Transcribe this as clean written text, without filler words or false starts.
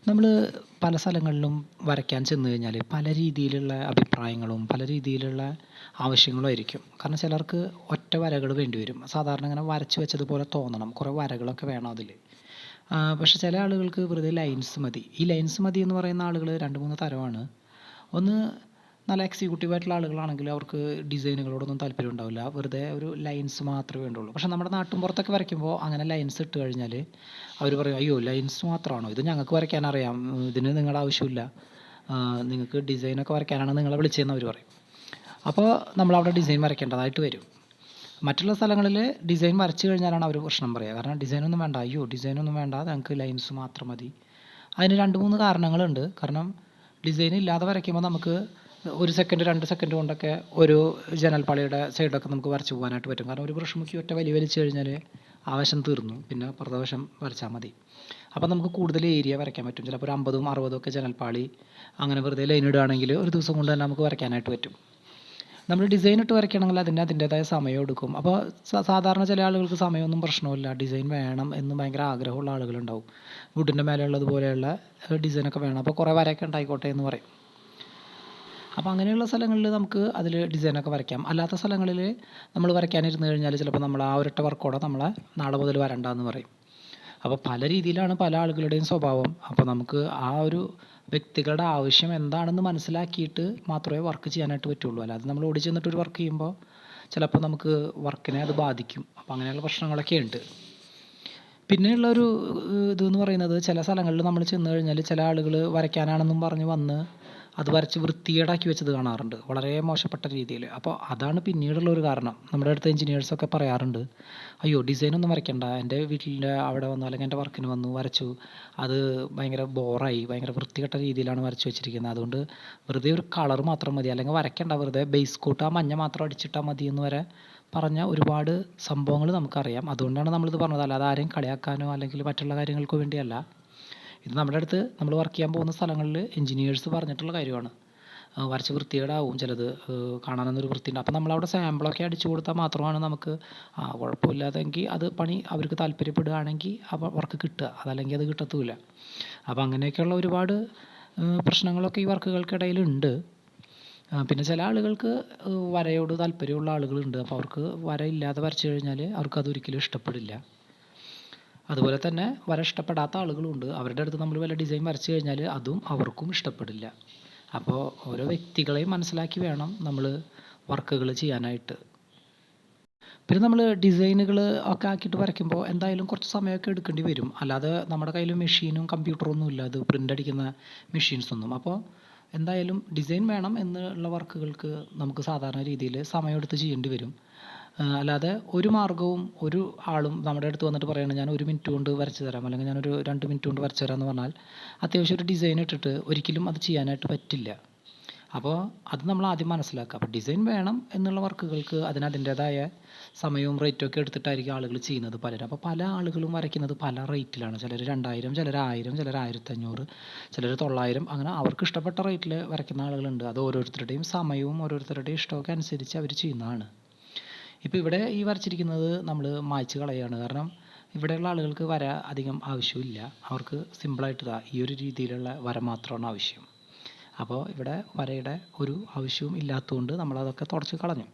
നമ്മൾ പല സ്ഥലങ്ങളിലും വരയ്ക്കാൻ ചെന്ന് കഴിഞ്ഞാൽ പല രീതിയിലുള്ള അഭിപ്രായങ്ങളും പല രീതിയിലുള്ള ആവശ്യങ്ങളും ആയിരിക്കും. കാരണം ചിലർക്ക് ഒറ്റ വരകൾ വേണ്ടി വരും. സാധാരണ ഇങ്ങനെ വരച്ച് വെച്ചതുപോലെ തോന്നണം. കുറേ വരകളൊക്കെ വേണം അതിൽ. പക്ഷേ ചില ആളുകൾക്ക് വെറുതെ ലൈൻസ് മതി. ഈ ലൈൻസ് മതി എന്ന് പറയുന്ന ആളുകൾ 2, 3 തരമാണ്. ഒന്ന് നല്ല എക്സിക്യൂട്ടീവ് ആയിട്ടുള്ള ആളുകളാണെങ്കിൽ അവർക്ക് ഡിസൈനുകളോടൊന്നും താല്പര്യം ഉണ്ടാവില്ല. വെറുതെ ഒരു ലൈൻസ് മാത്രമേ വേണ്ടുള്ളൂ. പക്ഷേ നമ്മുടെ നാട്ടിൻപുറത്തൊക്കെ വരയ്ക്കുമ്പോൾ അങ്ങനെ ലൈൻസ് ഇട്ട് കഴിഞ്ഞാൽ അവർ പറയും, അയ്യോ ലൈൻസ് മാത്രമാണോ, ഇത് ഞങ്ങൾക്ക് വരയ്ക്കാനറിയാം, ഇതിന് നിങ്ങളുടെ ആവശ്യമില്ല, നിങ്ങൾക്ക് ഡിസൈനൊക്കെ വരയ്ക്കാനാണ് നിങ്ങളെ വിളിച്ചതെന്ന് അവർ പറയും. അപ്പോൾ നമ്മളവിടെ ഡിസൈൻ വരയ്ക്കേണ്ടതായിട്ട് വരും. മറ്റുള്ള സ്ഥലങ്ങളിൽ ഡിസൈൻ വരച്ച് കഴിഞ്ഞാലാണ് അവർ പ്രശ്നം പറയുക. കാരണം ഡിസൈനൊന്നും വേണ്ട, അയ്യോ ഡിസൈനൊന്നും വേണ്ട, ഞങ്ങൾക്ക് ലൈൻസ് മാത്രം മതി. അതിന് 2, 3 കാരണങ്ങളുണ്ട്. കാരണം ഡിസൈൻ ഇല്ലാതെ വരയ്ക്കുമ്പോൾ നമുക്ക് 1 സെക്കൻഡ് 2 സെക്കൻഡ് കൊണ്ടൊക്കെ ഒരു ജനൽപ്പാളിയുടെ സൈഡൊക്കെ നമുക്ക് വരച്ച് പോകാനായിട്ട് പറ്റും. കാരണം ഒരു ബ്രഷ് മുക്കി ഒറ്റ വലിച്ച് കഴിഞ്ഞാൽ ആ വശം തീർന്നു, പിന്നെ അപ്പുറത്തെ വശം വരച്ചാൽ മതി. അപ്പോൾ നമുക്ക് കൂടുതൽ ഏരിയ വരയ്ക്കാൻ പറ്റും. ചിലപ്പോൾ ഒരു 50ഉം 60ഉം ഒക്കെ ജനൽപ്പാളി അങ്ങനെ വെറുതെ ലൈൻ ഇടുകയാണെങ്കിൽ ഒരു ദിവസം കൊണ്ട് തന്നെ നമുക്ക് വരയ്ക്കാനായിട്ട് പറ്റും. നമ്മൾ ഡിസൈൻ ഇട്ട് വരയ്ക്കണമെങ്കിൽ അതിൻ്റേതായ സമയം എടുക്കും. അപ്പോൾ സാധാരണ ചില ആളുകൾക്ക് സമയമൊന്നും പ്രശ്നമില്ല, ഡിസൈൻ വേണം എന്ന് ഭയങ്കര ആഗ്രഹമുള്ള ആളുകളുണ്ടാവും. വുഡിൻ്റെ മേലെയുള്ളതുപോലെയുള്ള ഡിസൈനൊക്കെ വേണം, അപ്പോൾ കുറേ വരയൊക്കെ ഉണ്ടായിക്കോട്ടെ എന്ന് പറയും. അപ്പോൾ അങ്ങനെയുള്ള സ്ഥലങ്ങളിൽ നമുക്ക് അതിൽ ഡിസൈനൊക്കെ വരയ്ക്കാം. അല്ലാത്ത സ്ഥലങ്ങളിൽ നമ്മൾ വരയ്ക്കാനിരുന്ന് കഴിഞ്ഞാൽ ചിലപ്പോൾ നമ്മൾ ആ ഒരൊറ്റ വർക്കോടെ നമ്മളെ നാളെ മുതൽ വരണ്ടാന്ന് പറയും. അപ്പോൾ പല രീതിയിലാണ് പല ആളുകളുടെയും സ്വഭാവം. അപ്പോൾ നമുക്ക് ആ ഒരു വ്യക്തികളുടെ ആവശ്യം എന്താണെന്ന് മനസ്സിലാക്കിയിട്ട് മാത്രമേ വർക്ക് ചെയ്യാനായിട്ട് പറ്റുള്ളൂ. അല്ലാതെ നമ്മൾ ഓടി ചെന്നിട്ട് ഒരു വർക്ക് ചെയ്യുമ്പോൾ ചിലപ്പോൾ നമുക്ക് വർക്കിനെ അത് ബാധിക്കും. അപ്പോൾ അങ്ങനെയുള്ള പ്രശ്നങ്ങളൊക്കെ ഉണ്ട്. പിന്നെയുള്ളൊരു ഇതെന്ന് പറയുന്നത്, ചില സ്ഥലങ്ങളിൽ നമ്മൾ ചെന്ന് കഴിഞ്ഞാൽ ചില ആളുകൾ വരയ്ക്കാനാണെന്നും പറഞ്ഞ് വന്ന് അത് വരച്ച് വൃത്തികേടാക്കി വെച്ചത് കാണാറുണ്ട്, വളരെ മോശപ്പെട്ട രീതിയിൽ. അപ്പോൾ അതാണ് പിന്നീടുള്ളൊരു കാരണം. നമ്മുടെ അടുത്ത എഞ്ചിനീയേഴ്സൊക്കെ പറയാറുണ്ട്, അയ്യോ ഡിസൈനൊന്നും വരയ്ക്കണ്ട, എൻ്റെ വീട്ടിൻ്റെ അവിടെ വന്നു അല്ലെങ്കിൽ എൻ്റെ വർക്കിന് വന്നു വരച്ചു, അത് ഭയങ്കര ബോറായി, ഭയങ്കര വൃത്തികെട്ട രീതിയിലാണ് വരച്ച് വെച്ചിരിക്കുന്നത്, അതുകൊണ്ട് വെറുതെ ഒരു കളർ മാത്രം മതി, അല്ലെങ്കിൽ വരയ്ക്കണ്ട, വെറുതെ ബേസ് കോട്ട് ആ മഞ്ഞ മാത്രം അടിച്ചിട്ടാൽ മതി എന്ന് വരെ പറഞ്ഞ ഒരുപാട് സംഭവങ്ങൾ നമുക്കറിയാം. അതുകൊണ്ടാണ് നമ്മളിത് പറഞ്ഞത്, അല്ലാതെ ആരെയും കളിയാക്കാനോ അല്ലെങ്കിൽ മറ്റുള്ള കാര്യങ്ങൾക്കോ വേണ്ടിയല്ല. ഇത് നമ്മുടെ അടുത്ത് നമ്മൾ വർക്ക് ചെയ്യാൻ പോകുന്ന സ്ഥലങ്ങളിൽ എഞ്ചിനീയേഴ്സ് പറഞ്ഞിട്ടുള്ള കാര്യമാണ്. വരച്ച് വൃത്തികേടാവും ചിലത്, കാണാനൊന്നൊരു വൃത്തിയുണ്ട്. അപ്പോൾ നമ്മളവിടെ സാമ്പിളൊക്കെ അടിച്ചു കൊടുത്താൽ മാത്രമാണ് നമുക്ക് കുഴപ്പമില്ലാതെങ്കിൽ അത് പണി അവർക്ക് താല്പര്യപ്പെടുകയാണെങ്കിൽ ആ വർക്ക് കിട്ടുക, അതല്ലെങ്കിൽ അത് കിട്ടത്തുമില്ല. അപ്പോൾ അങ്ങനെയൊക്കെയുള്ള ഒരുപാട് പ്രശ്നങ്ങളൊക്കെ ഈ വർക്കുകൾക്കിടയിലുണ്ട്. പിന്നെ ചില ആളുകൾക്ക് വരയോട് താല്പര്യമുള്ള ആളുകളുണ്ട്. അപ്പോൾ അവർക്ക് വര ഇല്ലാതെ വരച്ച് കഴിഞ്ഞാൽ അവർക്കതൊരിക്കലും ഇഷ്ടപ്പെടില്ല. അതുപോലെ തന്നെ വര ഇഷ്ടപ്പെടാത്ത ആളുകളുണ്ട്. അവരുടെ അടുത്ത് നമ്മൾ വല്ല ഡിസൈൻ വരച്ച് കഴിഞ്ഞാൽ അതും അവർക്കും ഇഷ്ടപ്പെടില്ല. അപ്പോൾ ഓരോ വ്യക്തികളെയും മനസ്സിലാക്കി വേണം നമ്മൾ വർക്കുകൾ ചെയ്യാനായിട്ട്. പിന്നെ നമ്മൾ ഡിസൈനുകൾ ഒക്കെ ആക്കിയിട്ട് വരയ്ക്കുമ്പോൾ എന്തായാലും കുറച്ച് സമയമൊക്കെ എടുക്കേണ്ടി വരും. അല്ലാതെ നമ്മുടെ കയ്യിൽ മെഷീനും കമ്പ്യൂട്ടറൊന്നും ഇല്ല, അത് പ്രിൻ്റ് അടിക്കുന്ന മെഷീൻസൊന്നും. അപ്പോൾ എന്തായാലും ഡിസൈൻ വേണം എന്നുള്ള വർക്കുകൾക്ക് നമുക്ക് സാധാരണ രീതിയിൽ സമയമെടുത്ത് ചെയ്യേണ്ടി വരും. അല്ലാതെ ഒരു മാർഗ്ഗവും ഒരു ആളും നമ്മുടെ അടുത്ത് വന്നിട്ട് പറയുകയാണ്, ഞാൻ 1 മിനിറ്റ് കൊണ്ട് വരച്ച് തരാം, അല്ലെങ്കിൽ ഞാനൊരു 2 മിനിറ്റ് കൊണ്ട് വരച്ച് തരാം എന്ന് പറഞ്ഞാൽ അത്യാവശ്യം ഒരു ഡിസൈൻ ഇട്ടിട്ട് ഒരിക്കലും അത് ചെയ്യാനായിട്ട് പറ്റില്ല. അപ്പോൾ അത് നമ്മൾ ആദ്യം മനസ്സിലാക്കുക. അപ്പോൾ ഡിസൈൻ വേണം എന്നുള്ള വർക്കുകൾക്ക് അതിൻ്റേതായ സമയവും റേറ്റും ഒക്കെ എടുത്തിട്ടായിരിക്കും ആളുകൾ ചെയ്യുന്നത് പലരും. അപ്പോൾ പല ആളുകളും വരയ്ക്കുന്നത് പല റേറ്റിലാണ്. ചിലർ 2000, ചിലർ 1000, ചിലർ 1500, ചിലർ 900, അങ്ങനെ അവർക്ക് ഇഷ്ടപ്പെട്ട റേറ്റിൽ വരയ്ക്കുന്ന ആളുകളുണ്ട്. അത് ഓരോരുത്തരുടെയും സമയവും ഓരോരുത്തരുടെയും ഇഷ്ടമൊക്കെ അനുസരിച്ച് അവർ ചെയ്യുന്നതാണ്. ഇപ്പോൾ ഇവിടെ ഈ വരച്ചിരിക്കുന്നത് നമ്മൾ മായ്ച്ച് കളയുകയാണ്. കാരണം ഇവിടെയുള്ള ആളുകൾക്ക് വര അധികം ആവശ്യമില്ല. അവർക്ക് സിമ്പിളായിട്ട് ഈ ഒരു രീതിയിലുള്ള വര മാത്രമാണ് ആവശ്യം. അപ്പോൾ ഇവിടെ വരയുടെ ഒരു ആവശ്യവും ഇല്ലാത്തതുകൊണ്ട് നമ്മളതൊക്കെ തുടച്ച് കളഞ്ഞു.